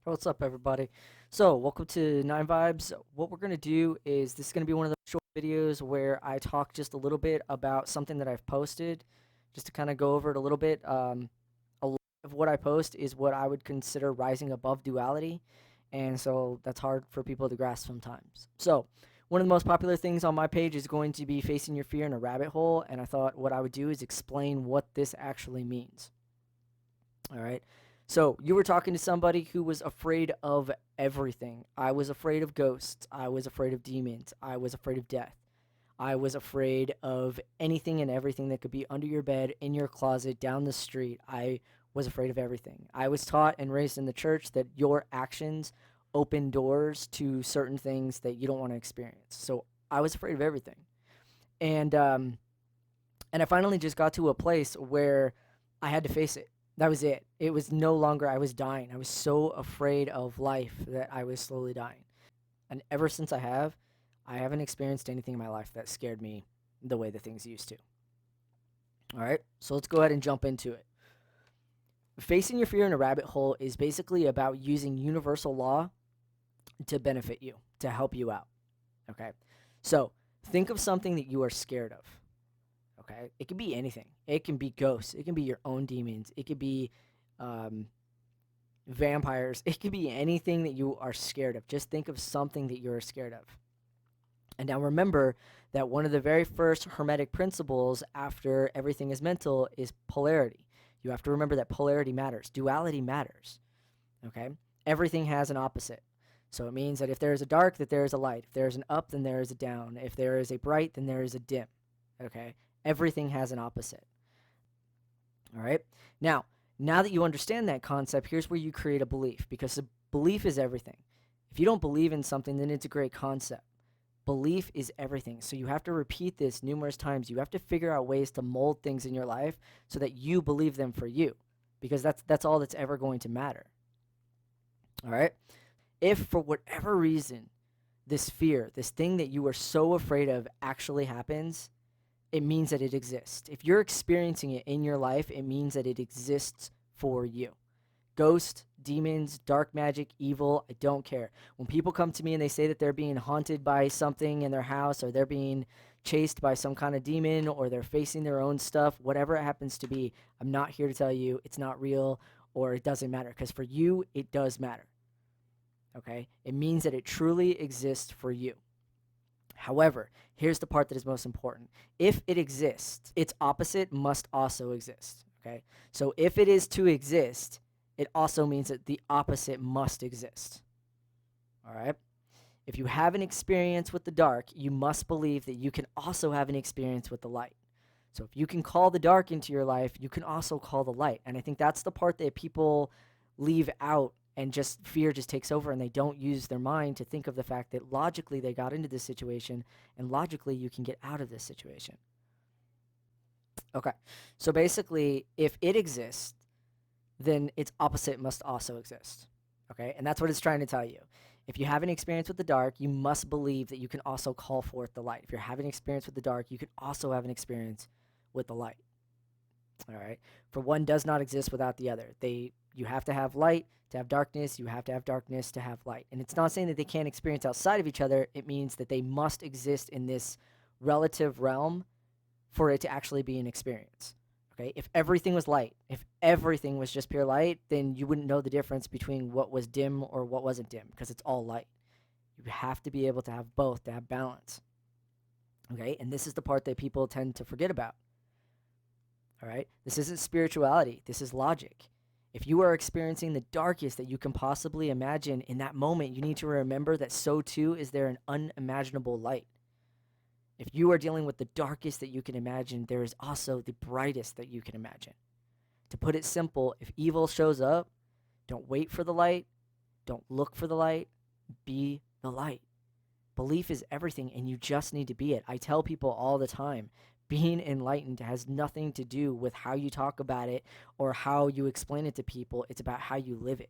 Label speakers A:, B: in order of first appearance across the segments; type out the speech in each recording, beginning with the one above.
A: What's up, everybody? So, welcome to Nine Vibes. What we're going to do is this is going to be one of those short videos where I talk just a little bit about something that I've posted, just to kind of go over it a little bit. A lot of what I post is what I would consider rising above duality, and so that's hard for people to grasp sometimes. So, one of the most popular things on my page is going to be facing your fear in a rabbit hole, and I thought what I would do is explain what this actually means. All right. So you were talking to somebody who was afraid of everything. I was afraid of ghosts. I was afraid of demons. I was afraid of death. I was afraid of anything and everything that could be under your bed, in your closet, down the street. I was afraid of everything. I was taught and raised in the church that your actions open doors to certain things that you don't want to experience. So I was afraid of everything. And um, and I finally just got to a place where I had to face it. That was it. It was no longer I was dying. I was so afraid of life that I was slowly dying. And ever since I haven't experienced anything in my life that scared me the way the things used to. All right, so let's go ahead and jump into it. Facing your fear in a rabbit hole is basically about using universal law to benefit you, to help you out. Okay, so think of something that you are scared of. Okay, it can be anything. It can be ghosts. It can be your own demons. It could be um, vampires. It could be anything that you are scared of. Just think of something that you're scared of. And now remember that one of the very first hermetic principles after everything is mental is polarity. You have to remember that polarity matters, duality matters. Okay? Everything has an opposite. So it means that if there is a dark, that there is a light. If there is an up, then there is a down. If there is a bright, then there is a dim. Okay? Everything has an opposite. All right? Now that you understand that concept, here's where you create a belief, because a belief is everything. If you don't believe in something, then it's a great concept. Belief is everything. So you have to repeat this numerous times. You have to figure out ways to mold things in your life so that you believe them for you, because that's all that's ever going to matter. All right? If for whatever reason this fear, this thing that you are so afraid of actually happens, it means that it exists. If you're experiencing it in your life, it means that it exists for you. Ghost, demons, dark magic, evil, I don't care. When people come to me and they say that they're being haunted by something in their house, or they're being chased by some kind of demon, or they're facing their own stuff, whatever it happens to be, I'm not here to tell you it's not real or it doesn't matter, because for you, it does matter. Okay? It means that it truly exists for you. However, here's the part that is most important. If it exists, its opposite must also exist. Okay? So if it is to exist, it also means that the opposite must exist. All right? If you have an experience with the dark, you must believe that you can also have an experience with the light. So if you can call the dark into your life, you can also call the light. And I think that's the part that people leave out, and just fear just takes over, and they don't use their mind to think of the fact that logically they got into this situation, and logically you can get out of this situation. Okay, so basically, if it exists, then its opposite must also exist. Okay, and that's what it's trying to tell you. If you have an experience with the dark, you must believe that you can also call forth the light. If you're having an experience with the dark, you can also have an experience with the light. All right, for one does not exist without the other. You have to have light to have darkness. You have to have darkness to have light. And it's not saying that they can't experience outside of each other. It means that they must exist in this relative realm for it to actually be an experience. Okay, if everything was light, if everything was just pure light, then you wouldn't know the difference between what was dim or what wasn't dim, because it's all light. You have to be able to have both to have balance. Okay, and this is the part that people tend to forget about. All right, this isn't spirituality, this is logic. If you are experiencing the darkest that you can possibly imagine in that moment, you need to remember that so too is there an unimaginable light. If you are dealing with the darkest that you can imagine, there is also the brightest that you can imagine. To put it simple, if evil shows up, don't wait for the light, don't look for the light, be the light. Belief is everything, and you just need to be it. I tell people all the time, being enlightened has nothing to do with how you talk about it or how you explain it to people. It's about how you live it.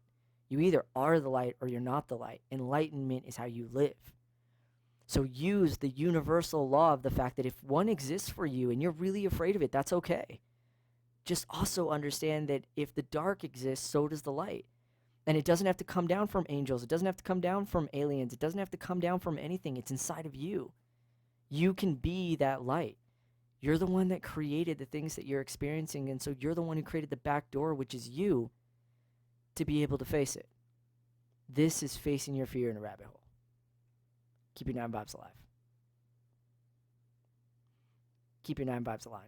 A: You either are the light or you're not the light. Enlightenment is how you live. So use the universal law of the fact that if one exists for you and you're really afraid of it, that's okay. Just also understand that if the dark exists, so does the light. And it doesn't have to come down from angels. It doesn't have to come down from aliens. It doesn't have to come down from anything. It's inside of you. You can be that light. You're the one that created the things that you're experiencing. And so you're the one who created the back door, which is you, to be able to face it. This is facing your fear in a rabbit hole. Keep your 9 vibes alive. Keep your 9 vibes alive.